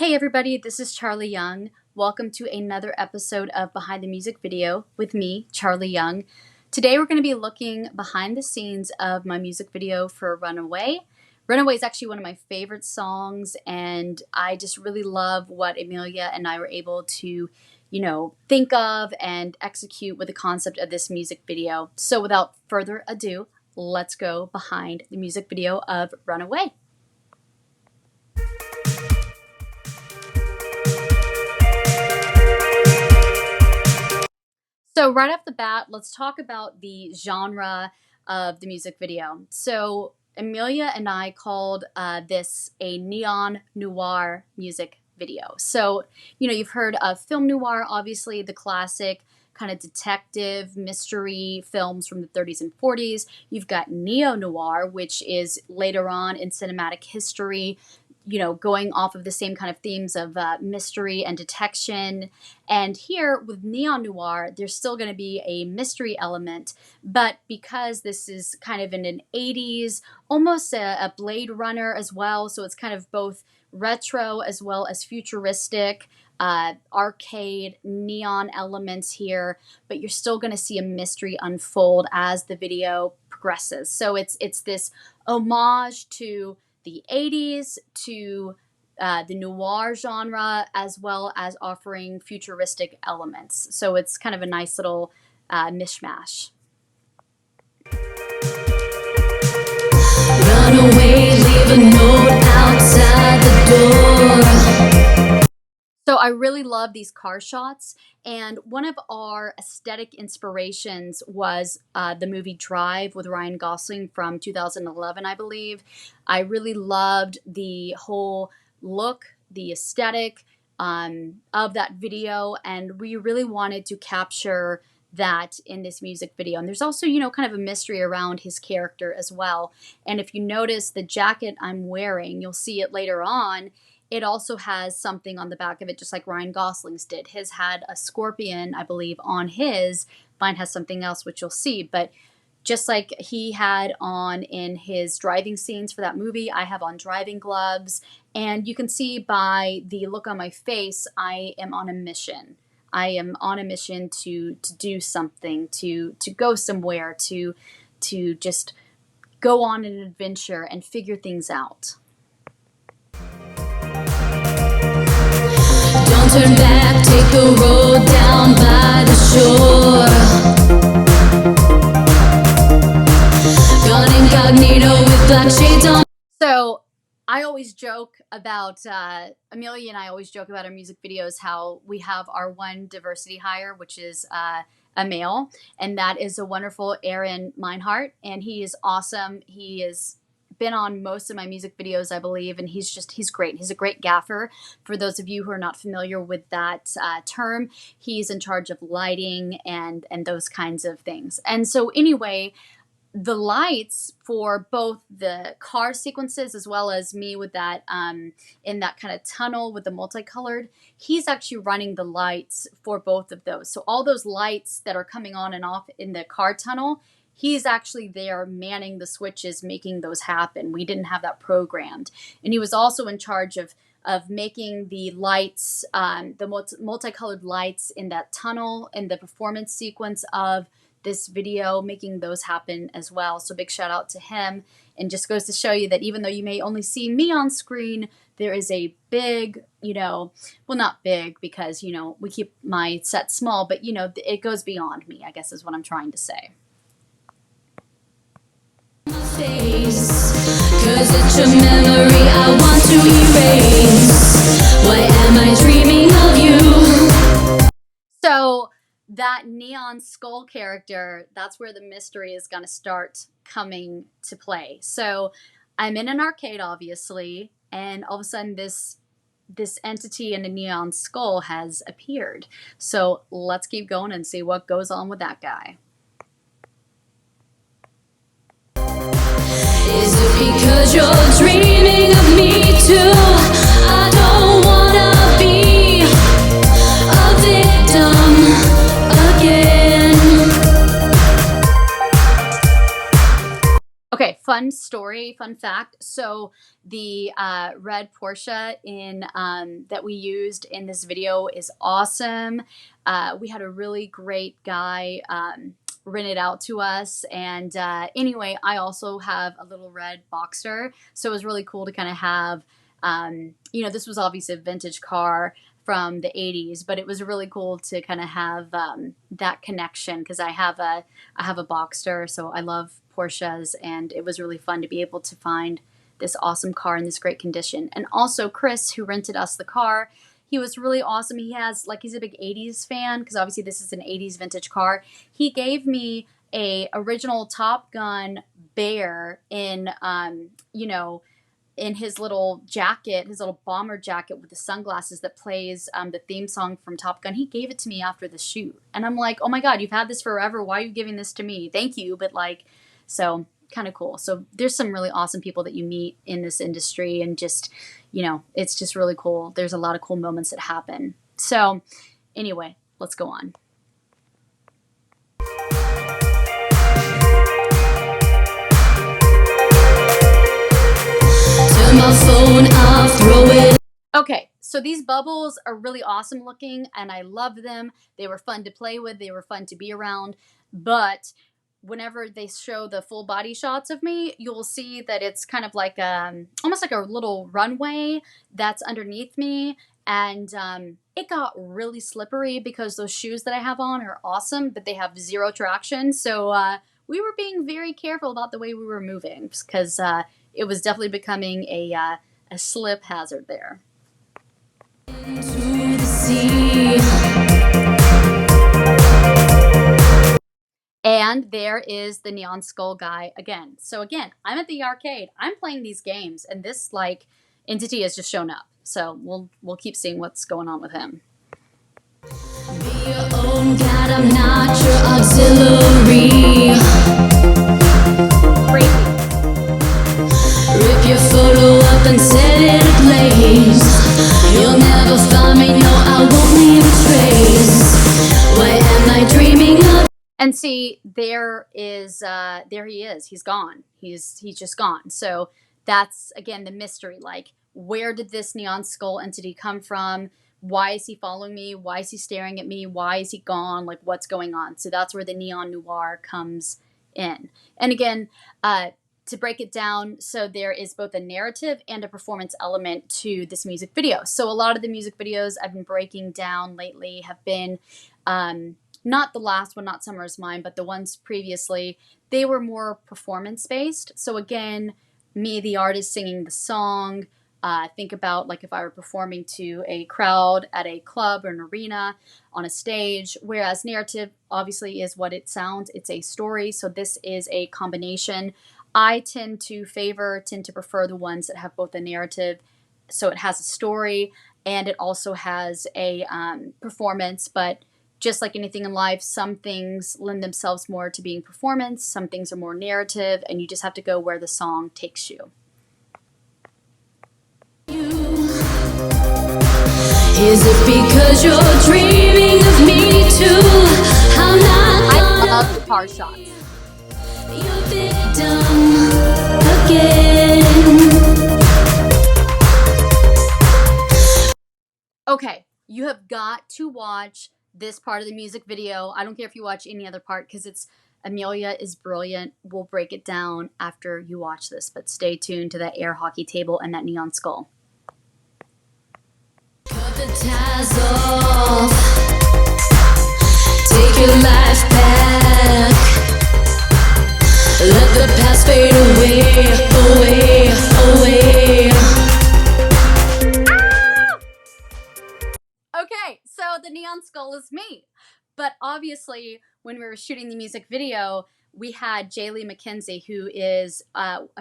Hey everybody, this is Charlie Young. Welcome to another episode of Behind the Music Video with me, Charlie Young. Today we're going to be looking behind the scenes of my music video for Runaway. Runaway is actually one of my favorite songs, and I just really love what Amelia and I were able to, think of and execute with the concept of this music video. So without further ado, let's go behind the music video of Runaway. So right off the bat, let's talk about the genre of the music video. So Amelia and I called this a neon noir music video. So, you've heard of film noir, obviously the classic kind of detective mystery films from the 30s and 40s. You've got neo-noir, which is later on in cinematic history, going off of the same kind of themes of mystery and detection. And here with neon noir, there's still going to be a mystery element, but because this is kind of in an 80s, almost a Blade Runner as well, so it's kind of both retro as well as futuristic, arcade, neon elements here, but you're still going to see a mystery unfold as the video progresses. So it's this homage to the 80s, to the noir genre, as well as offering futuristic elements. So it's kind of a nice little mishmash. Run away, leave a note outside the door. So I really love these car shots, and one of our aesthetic inspirations was the movie Drive with Ryan Gosling from 2011, I believe. I really loved the whole look, the aesthetic of that video, and we really wanted to capture that in this music video. And there's also, kind of a mystery around his character as well. And if you notice the jacket I'm wearing, you'll see it later on, it also has something on the back of it, just like Ryan Gosling's did. His had a scorpion, I believe, on his. Mine has something else, which you'll see. But just like he had on in his driving scenes for that movie, I have on driving gloves. And you can see by the look on my face, I am on a mission. I am on a mission to do something, to go somewhere, to just go on an adventure and figure things out. Turn back, take the road down by the shore. Gone incognito with black shades on. So I always joke about, Amelia and I always joke about our music videos, how we have our one diversity hire, which is a male, and that is a wonderful Aaron Meinhardt, and he is awesome. He is been on most of my music videos, I believe, and he's great. He's a great gaffer. For those of you who are not familiar with that term, he's in charge of lighting and those kinds of things. And so anyway, the lights for both the car sequences as well as me with that in that kind of tunnel with the multicolored, he's actually running the lights for both of those. So all those lights that are coming on and off in the car tunnel, he's actually there manning the switches, making those happen. We didn't have that programmed. And he was also in charge of making the lights, the multicolored lights in that tunnel and the performance sequence of this video, making those happen as well. So big shout out to him. And just goes to show you that even though you may only see me on screen, there is a big, well, not big because, we keep my set small, but, it goes beyond me, I guess is what I'm trying to say. Cause it's a memory I want to erase. Why am I dreaming of you? So that neon skull character, that's where the mystery is going to start coming to play. So I'm in an arcade, obviously, and all of a sudden this entity in a neon skull has appeared. So let's keep going and see what goes on with that guy. Is it because you're dreaming of me too? I don't wanna be a victim again. Okay, fun story, fun fact. So the red Porsche in that we used in this video is awesome. We had a really great guy rent it out to us. And anyway, I also have a little red Boxster. So it was really cool to kind of have, you know, this was obviously a vintage car from the 80s, but it was really cool to kind of have that connection because I have a Boxster, so I love Porsches, and it was really fun to be able to find this awesome car in this great condition. And also Chris, who rented us the car, he was really awesome. He has, like, he's a big 80s fan because obviously this is an 80s vintage car. He gave me a original Top Gun bear in, you know, in his little jacket, his little bomber jacket with the sunglasses that plays the theme song from Top Gun. He gave it to me after the shoot. And I'm like, oh my God, you've had this forever. Why are you giving this to me? Thank you. But like, so kind of cool. So there's some really awesome people that you meet in this industry, and just, you know, it's just really cool. There's a lot of cool moments that happen. So anyway, let's go on. My phone off, throw it. Okay, so these bubbles are really awesome looking, and I love them. They were fun to play with. They were fun to be around. But whenever they show the full body shots of me, you'll see that it's kind of like almost like a little runway that's underneath me. And it got really slippery because those shoes that I have on are awesome, but they have zero traction. So we were being very careful about the way we were moving because it was definitely becoming a slip hazard there. Into the sea. And there is the Neon Skull guy again. So again, I'm at the arcade. I'm playing these games, and this like entity has just shown up. So we'll keep seeing what's going on with him. Be your own God, I'm not your auxiliary. Rip your photo up and set it ablaze. You'll never find me, no, I won't leave a trace. Why am I dreaming of? And see, there he is. He's gone. He's just gone. So that's again the mystery. Like, where did this Neon Skull entity come from? Why is he following me? Why is he staring at me? Why is he gone? Like, what's going on? So that's where the Neon Noir comes in. And again, to break it down, so there is both a narrative and a performance element to this music video. So a lot of the music videos I've been breaking down lately have been, not the last one, not Summer Is Mine, but the ones previously, they were more performance-based. So again, me, the artist, singing the song. Think about like if I were performing to a crowd at a club or an arena on a stage, whereas narrative obviously is what it sounds. It's a story, so this is a combination. I tend to prefer the ones that have both a narrative, so it has a story, and it also has a performance, but just like anything in life, some things lend themselves more to being performance, some things are more narrative, and you just have to go where the song takes you. Is it because you're dreaming of me too? I love the car shots. Your victim again. Okay, you have got to watch this part of the music video. I don't care if you watch any other part because it's Amelia is brilliant. We'll break it down after you watch this, but stay tuned to that air hockey table and that Neon Skull. Cut the ties off. Take your life back. Let the past fade away, away, away. Ah! Okay, so the Neon Skull is me. But obviously, when we were shooting the music video, we had Jaylee McKenzie, who is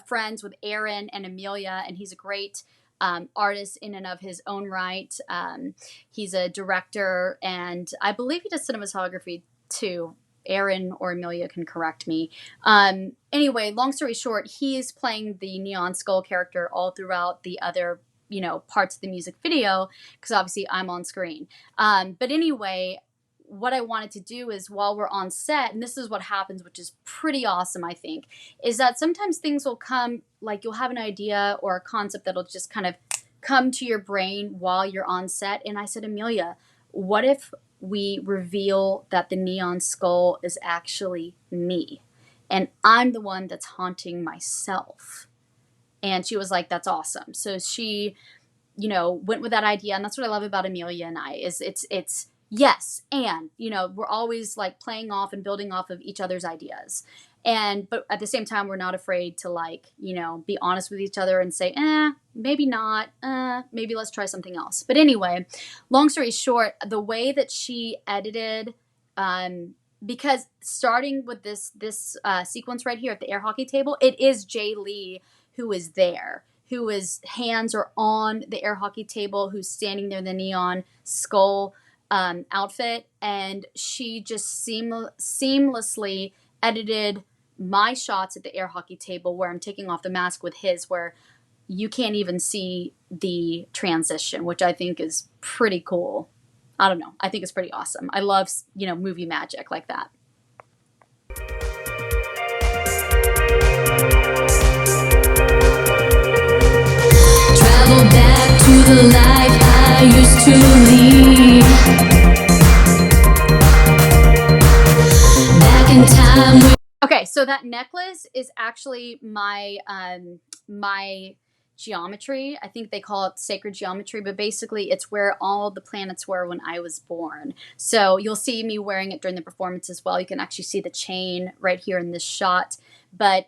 friends with Aaron and Amelia, and he's a great artist in and of his own right. He's a director, and I believe he does cinematography too. Aaron or Amelia can correct me. Anyway, long story short, he's playing the Neon Skull character all throughout the other, you know, parts of the music video, because obviously I'm on screen. But anyway, what I wanted to do is while we're on set, and this is what happens, which is pretty awesome, I think, is that sometimes things will come, like you'll have an idea or a concept that'll just kind of come to your brain while you're on set. And I said, Amelia, what if we reveal that the neon skull is actually me? And I'm the one that's haunting myself. And she was like, that's awesome. So she, went with that idea. And that's what I love about Amelia and I is it's yes. And, we're always like playing off and building off of each other's ideas. But at the same time, we're not afraid to be honest with each other and say, maybe not, maybe let's try something else. But anyway, long story short, the way that she edited, because starting with this sequence right here at the air hockey table, it is Jay Lee who is there, whose hands are on the air hockey table, who's standing there in the neon skull outfit, and she just seamlessly edited my shots at the air hockey table where I'm taking off the mask with his, where you can't even see the transition, which I think is pretty cool. I don't know. I think it's pretty awesome. I love, movie magic like that. Travel back to the life I used to lead. Back in time. Okay, so that necklace is actually my my geometry. I think they call it sacred geometry, but basically it's where all the planets were when I was born. So you'll see me wearing it during the performance as well. You can actually see the chain right here in this shot, but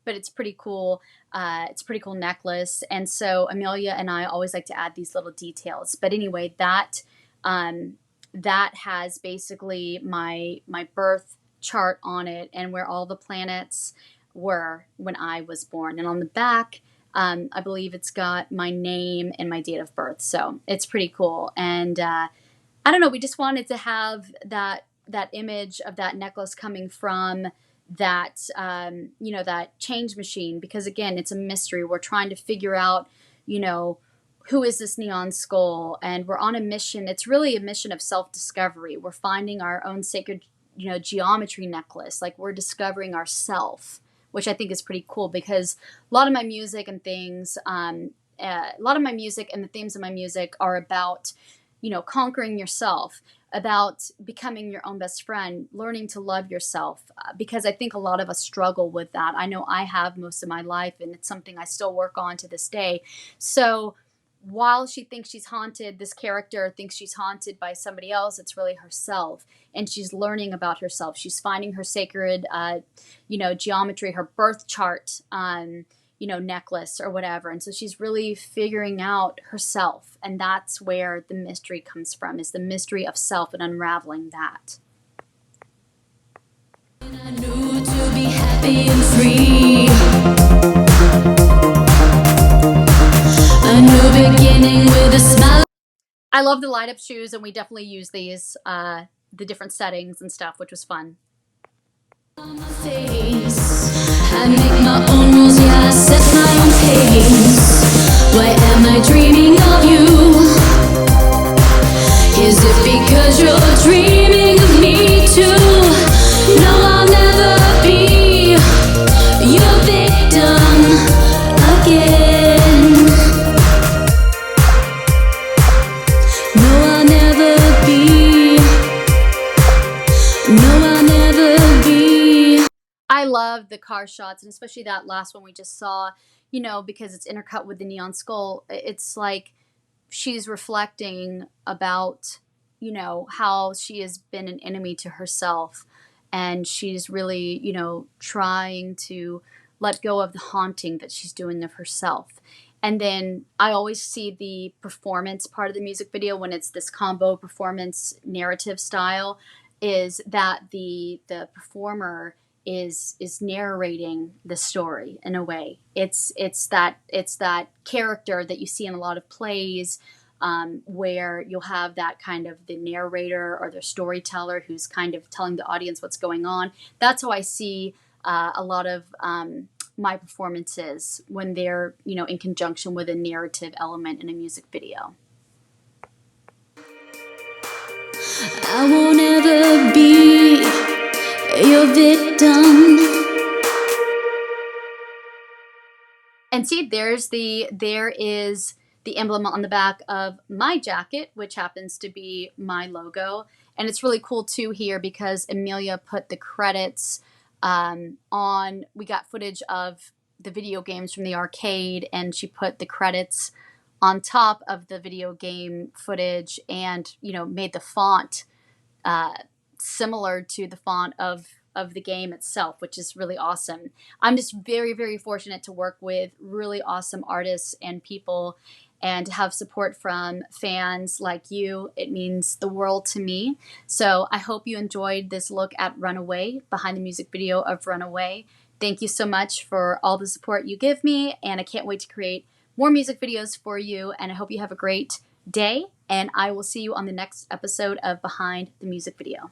it's pretty cool. It's a pretty cool necklace. And so Amelia and I always like to add these little details. But anyway, that has basically my birth chart on it and where all the planets were when I was born. And on the back, I believe it's got my name and my date of birth. So it's pretty cool. And I don't know, we just wanted to have that image of that necklace coming from that, that change machine, because again, it's a mystery. We're trying to figure out, who is this neon skull? And we're on a mission. It's really a mission of self-discovery. We're finding our own sacred, geometry necklace. Like we're discovering ourself, which I think is pretty cool, because a lot of my music and things, a lot of my music and the themes of my music are about, conquering yourself, about becoming your own best friend, learning to love yourself, because I think a lot of us struggle with that. I know I have most of my life, and it's something I still work on to this day. So while she thinks she's haunted, this character thinks she's haunted by somebody else, it's really herself. And she's learning about herself. She's finding her sacred, geometry, her birth chart, necklace or whatever. And so she's really figuring out herself. And that's where the mystery comes from, is the mystery of self and unraveling that. I knew to be happy and free. A new beginning with a smile. I love the light up shoes, and we definitely use these, the different settings and stuff, which was fun. On my face, I make my own rules, yeah, I set my own pace. Why am I dreaming of you? Is it because you're dreaming of me too? No, I'll never be your victim again. No, I'll never be. No, I'll never be. I love the car shots, and especially that last one we just saw, because it's intercut with the neon skull. It's like she's reflecting about, how she has been an enemy to herself. And she's really, trying to let go of the haunting that she's doing of herself. And then I always see the performance part of the music video when it's this combo performance narrative style, is that the performer is narrating the story in a way. It's that character that you see in a lot of plays, where you'll have that kind of the narrator or the storyteller who's kind of telling the audience what's going on. That's how I see a lot of my performances when they're, in conjunction with a narrative element in a music video. I won't your victim. And see, there is the emblem on the back of my jacket, which happens to be my logo. And it's really cool too here because Amelia put the credits on. We got footage of the video games from the arcade, and she put the credits on top of the video game footage, and made the font similar to the font of the game itself, which is really awesome. I'm just very, very fortunate to work with really awesome artists and people, and to have support from fans like you. It means the world to me. So I hope you enjoyed this look at Runaway, behind the music video of Runaway. Thank you so much for all the support you give me, and I can't wait to create more music videos for you, and I hope you have a great day, and I will see you on the next episode of Behind the Music Video.